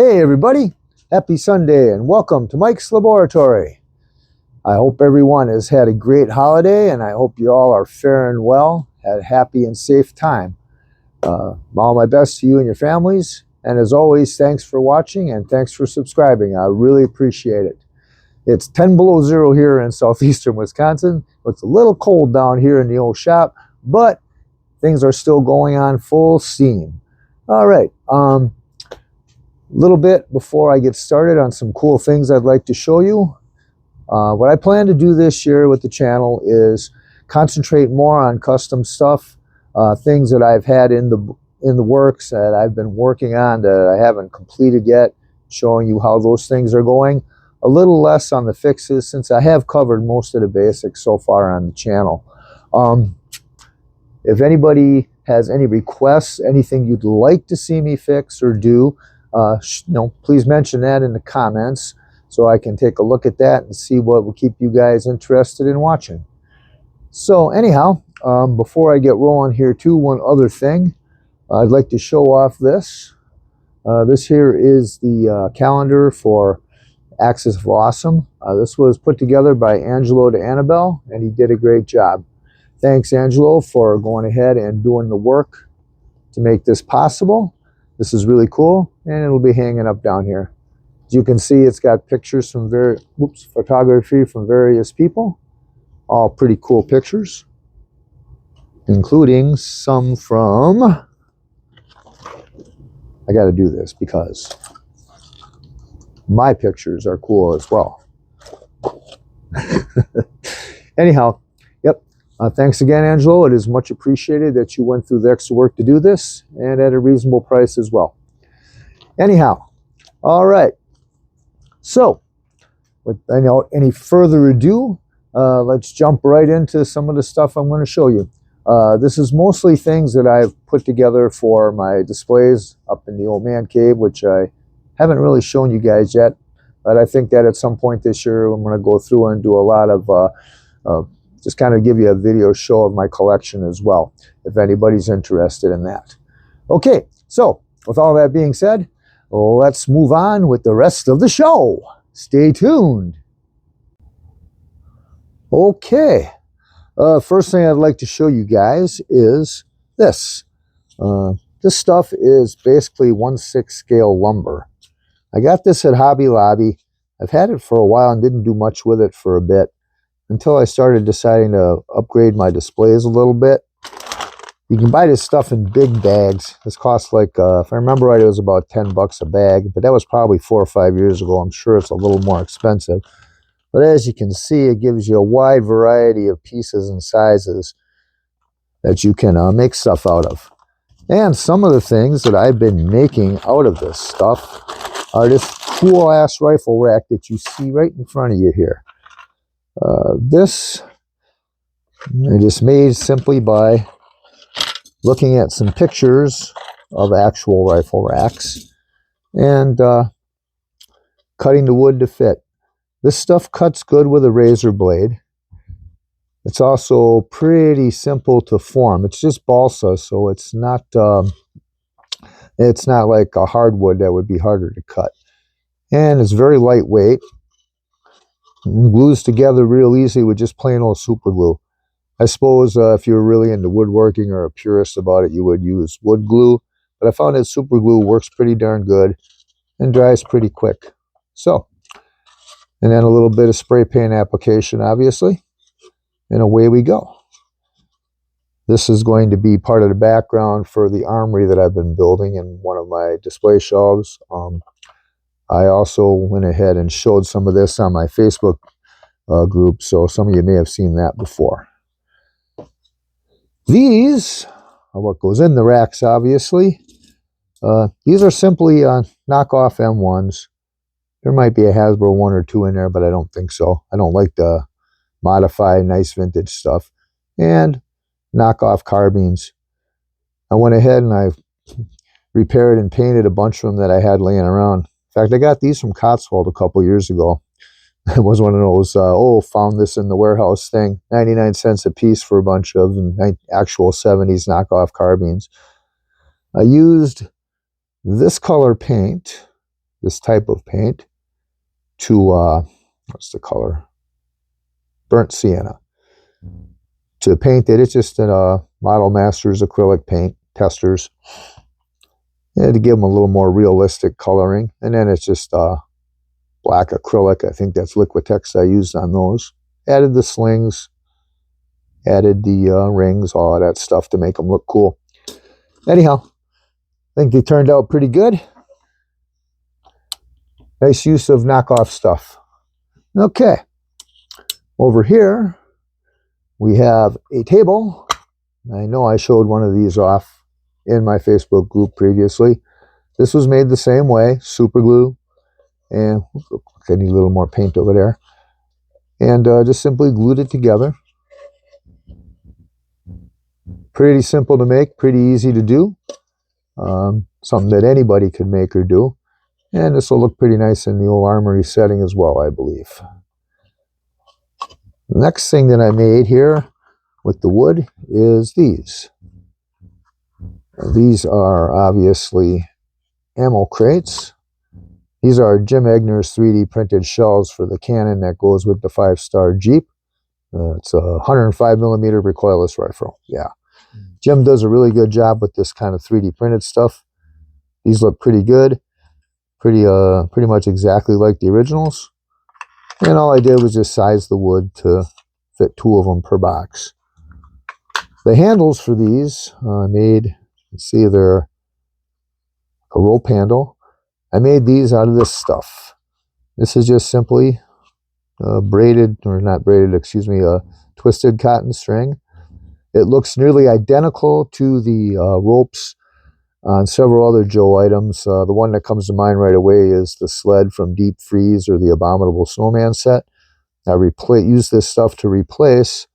Hey everybody, happy Sunday and welcome to Mike's Laboratory. I hope everyone has had a great holiday and I hope you all are faring well, had a happy and safe time. All my best to you and your families, and as always, thanks for watching and thanks for subscribing. I really appreciate it. It's 10 below zero here in southeastern Wisconsin. It's a little cold down here in the old shop, but things are still going on full steam. All right. Little bit before I get started on some cool things I'd like to show you. What I plan to do this year with the channel is concentrate more on custom stuff, things that I've had in the works that I've been working on that I haven't completed yet, showing you how those things are going. A little less on the fixes since I have covered most of the basics so far on the channel. If anybody has any requests, anything you'd like to see me fix or do, please mention that in the comments so I can take a look at that and see what will keep you guys interested in watching. So anyhow, before I get rolling here too, one other thing, I'd like to show off this. This here is the calendar for Axis of Awesome. This was put together by Angelo de Annabelle, and he did a great job. Thanks, Angelo, for going ahead and doing the work to make this possible. This is really cool, and it'll be hanging up down here. As you can see, it's got pictures from photography from various people. All pretty cool pictures, including some from, I got to do this because my pictures are cool as well. Anyhow, yep. Thanks again, Angelo. It is much appreciated that you went through the extra work to do this, and at a reasonable price as well. Anyhow, all right. So, without any further ado, let's jump right into some of the stuff I'm going to show you. This is mostly things that I've put together for my displays up in the old man cave, which I haven't really shown you guys yet. But I think that at some point this year, I'm going to go through and do a lot of just kind of give you a video show of my collection as well, if anybody's interested in that. Okay, so with all that being said, let's move on with the rest of the show. Stay tuned. Okay, first thing I'd like to show you guys is this. This stuff is basically 1/6 scale lumber. I got this at Hobby Lobby. I've had it for a while and didn't do much with it for a bit, until I started deciding to upgrade my displays a little bit. You can buy this stuff in big bags. This costs like, if I remember right, it was about 10 bucks a bag, but that was probably 4 or 5 years ago. I'm sure it's a little more expensive. But as you can see, it gives you a wide variety of pieces and sizes that you can make stuff out of. And some of the things that I've been making out of this stuff are this cool ass rifle rack that you see right in front of you here. This I just made simply by looking at some pictures of actual rifle racks and cutting the wood to fit. This stuff cuts good with a razor blade. It's also pretty simple to form. It's just balsa, so it's not like a hardwood that would be harder to cut. And it's very lightweight. Glues together real easy with just plain old super glue. I suppose if you're really into woodworking or a purist about it, you would use wood glue. But I found that super glue works pretty darn good and dries pretty quick. So, and then a little bit of spray paint application, obviously. And away we go. This is going to be part of the background for the armory that I've been building in one of my display shelves. I also went ahead and showed some of this on my Facebook group, so some of you may have seen that before. These are what goes in the racks, obviously. These are simply knockoff M1s. There might be a Hasbro 1 or 2 in there, but I don't think so. I don't like the modify nice vintage stuff. And knockoff carbines. I went ahead and I repaired and painted a bunch of them that I had laying around. In fact, I got these from Cotswold a couple years ago. It was one of those, found this in the warehouse thing. 99 cents a piece for a bunch of actual 70s knockoff carbines. I used this color paint this type of paint to, what's the color? Burnt sienna. To paint it, it's just a Model Masters acrylic paint, testers. And to give them a little more realistic coloring. And then it's just black acrylic. I think that's Liquitex I used on those. Added the slings, added the rings, all of that stuff to make them look cool. Anyhow, I think they turned out pretty good. Nice use of knockoff stuff. Okay, over here we have a table. I know I showed one of these off in my Facebook group previously. This was made the same way, super glue, and I need a little more paint over there. And just simply glued it together. Pretty simple to make, pretty easy to do. Something that anybody could make or do. And this will look pretty nice in the old armory setting as well, I believe. The next thing that I made here with the wood is these. These are obviously ammo crates. These are Jim Egner's 3D printed shells for the cannon that goes with the 5-star Jeep. It's a 105 millimeter recoilless rifle. Yeah. Jim does a really good job with this kind of 3D printed stuff. These look pretty good. Pretty much exactly like the originals. And all I did was just size the wood to fit 2 of them per box. The handles for these I made, let's see, they're a rope handle. I made these out of this stuff. This is just simply braided, or not braided, excuse me, twisted cotton string. It looks nearly identical to the ropes on several other Joe items. The one that comes to mind right away is the sled from Deep Freeze or the Abominable Snowman set. I used this stuff to replace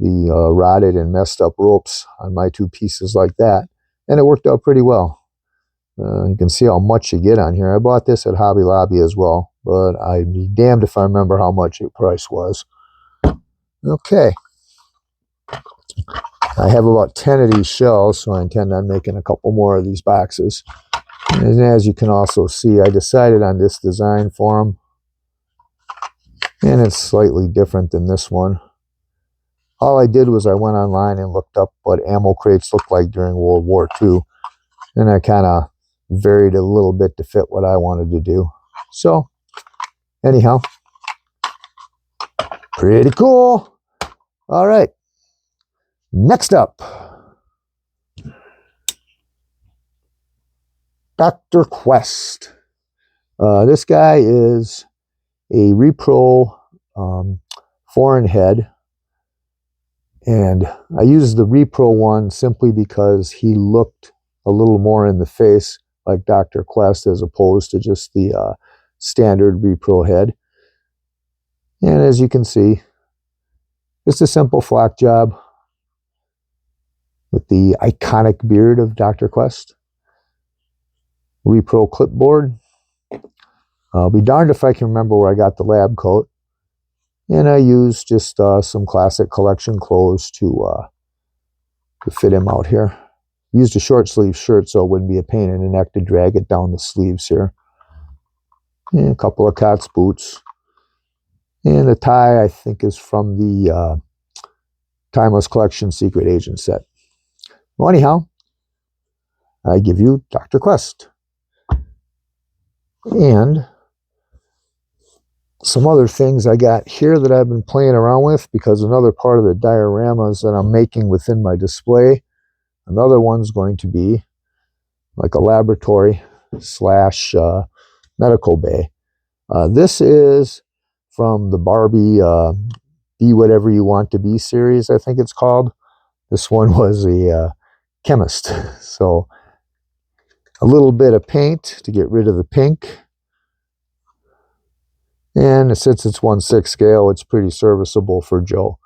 the rotted and messed up ropes on my 2 pieces like that. And it worked out pretty well. You can see how much you get on here. I bought this at Hobby Lobby as well, but I'd be damned if I remember how much the price was. Okay. I have about 10 of these shells, so I intend on making a couple more of these boxes. And as you can also see, I decided on this design for them. And it's slightly different than this one. All I did was I went online and looked up what ammo crates looked like during World War II. And I kind of varied a little bit to fit what I wanted to do. So, anyhow, pretty cool. All right. Next up, Dr. Quest. This guy is a repro foreign head. And I used the repro one simply because he looked a little more in the face like Dr. Quest as opposed to just the standard repro head. And as you can see, it's a simple flak job with the iconic beard of Dr. Quest. Repro clipboard. I'll be darned if I can remember where I got the lab coat. And I used just some classic collection clothes to fit him out here. Used a short sleeve shirt so it wouldn't be a pain in the neck to drag it down the sleeves here. And a couple of Cott's boots. And the tie, I think, is from the Timeless Collection Secret Agent set. Well, anyhow, I give you Dr. Quest. And some other things I got here that I've been playing around with, because another part of the dioramas that I'm making within my display, another one's going to be like a laboratory slash medical bay. This is from the Barbie Be Whatever You Want to Be series, I think it's called. This one was a chemist. So a little bit of paint to get rid of the pink. And since it's 1/6 scale, it's pretty serviceable for Joe.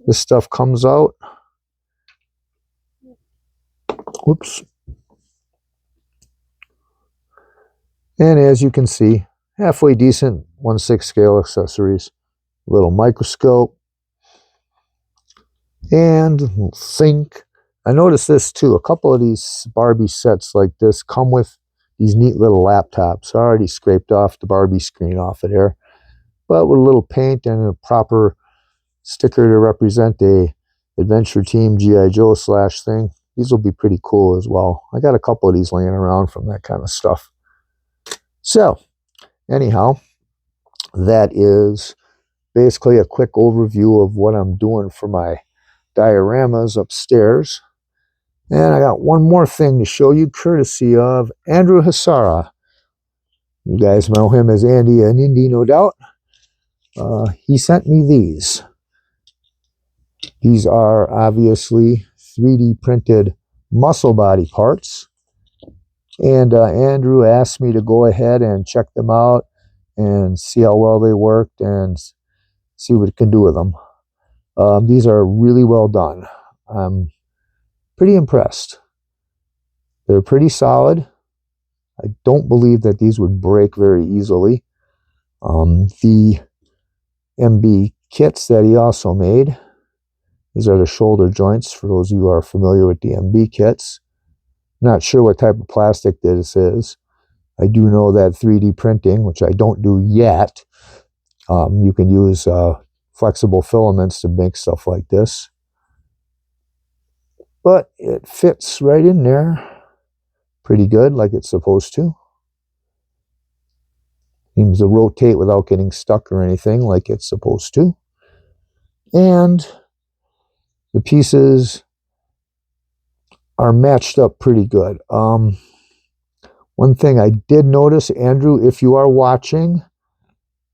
This stuff comes out. Whoops. And as you can see, halfway decent 1/6 scale accessories. Little microscope. And a sink. I noticed this too. A couple of these Barbie sets like this come with these neat little laptops. I already scraped off the Barbie screen off of there, but with a little paint and a proper sticker to represent a Adventure Team G.I. Joe / thing, these will be pretty cool as well. I got a couple of these laying around from that kind of stuff. So anyhow, that is basically a quick overview of what I'm doing for my dioramas upstairs. And I got one more thing to show you, courtesy of Andrew Hasara. You guys know him as Andy in Indy, no doubt. He sent me these. These are obviously 3D printed muscle body parts. And Andrew asked me to go ahead and check them out and see how well they worked and see what we can do with them. These are really well done. I'm pretty impressed. They're pretty solid. I don't believe that these would break very easily. The MB kits that he also made, these are the shoulder joints for those of you who are familiar with the MB kits. Not sure what type of plastic this is. I do know that 3D printing, which I don't do yet, you can use flexible filaments to make stuff like this. But it fits right in there pretty good, like it's supposed to. Seems to rotate without getting stuck or anything, like it's supposed to. And the pieces are matched up pretty good. One thing I did notice, Andrew, if you are watching,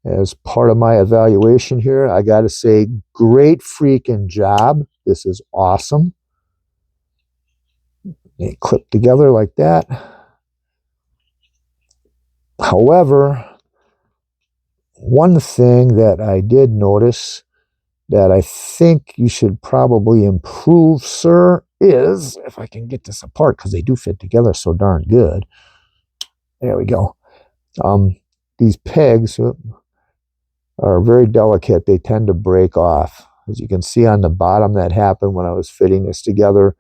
as part of my evaluation here, I got to say, great freaking job. This is awesome. They clip together like that. However, one thing that I did notice that I think you should probably improve, sir, is, if I can get this apart, because they do fit together so darn good. There we go. These pegs are very delicate. They tend to break off. As you can see on the bottom, that happened when I was fitting this together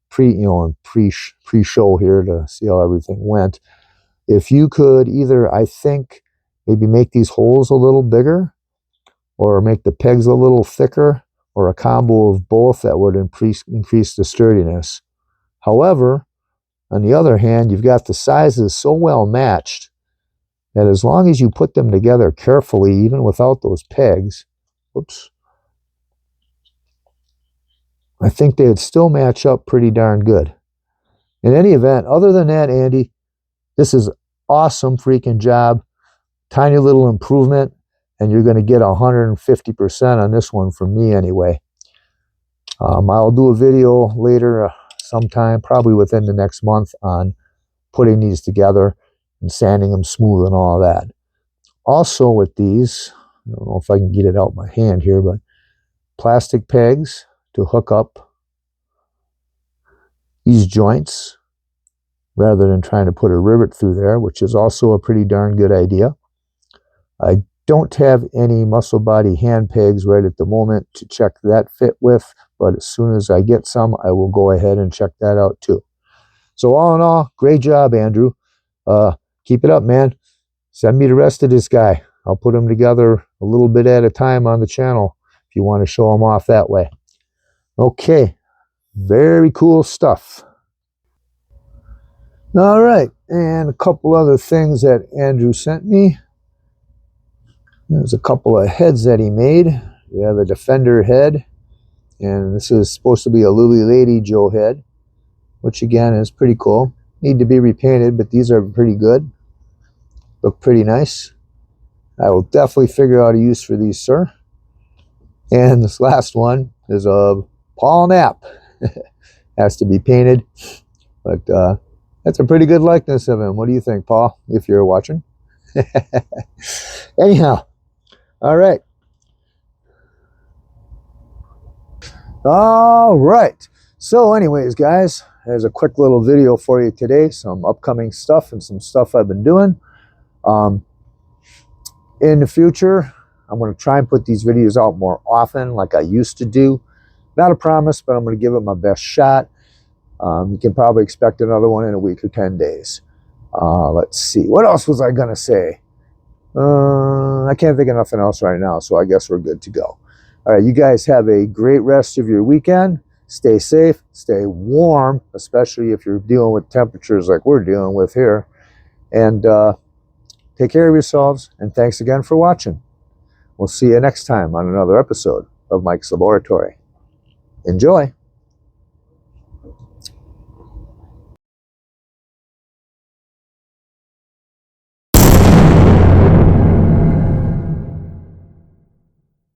pre-show here to see how everything went. If you could either, I think, maybe make these holes a little bigger or make the pegs a little thicker, or a combo of both, that would increase the sturdiness. However, on the other hand, you've got the sizes so well matched that as long as you put them together carefully, even without those pegs, whoops, I think they'd still match up pretty darn good. In any event, other than that, Andy, this is awesome freaking job. Tiny little improvement, and you're going to get 150% on this one from me anyway. I'll do a video later sometime, probably within the next month, on putting these together and sanding them smooth and all that. Also with these, I don't know if I can get it out my hand here, but plastic pegs to hook up these joints rather than trying to put a rivet through there, which is also a pretty darn good idea. I don't have any muscle body hand pegs right at the moment to check that fit with, but as soon as I get some, I will go ahead and check that out too. So all in all, great job, Andrew. Keep it up, man. Send me the rest of this guy. I'll put them together a little bit at a time on the channel if you want to show them off that way. Okay, very cool stuff. All right, and a couple other things that Andrew sent me. There's a couple of heads that he made. We have a Defender head, and this is supposed to be a Lily Lady Joe head, which again is pretty cool. Need to be repainted, but these are pretty good. Look pretty nice. I will definitely figure out a use for these, sir. And this last one is of Paul Knapp. Has to be painted, but that's a pretty good likeness of him. What do you think, Paul, if you're watching? Anyhow, all right. All right. So anyways, guys, there's a quick little video for you today. Some upcoming stuff and some stuff I've been doing. In the future, I'm going to try and put these videos out more often like I used to do. Not a promise, but I'm going to give it my best shot. You can probably expect another one in a week or 10 days. Let's see. What else was I going to say? I can't think of nothing else right now, so I guess we're good to go. All right, you guys have a great rest of your weekend. Stay safe, stay warm, especially if you're dealing with temperatures like we're dealing with here. And take care of yourselves, and thanks again for watching. We'll see you next time on another episode of Mike's Laboratory. Enjoy!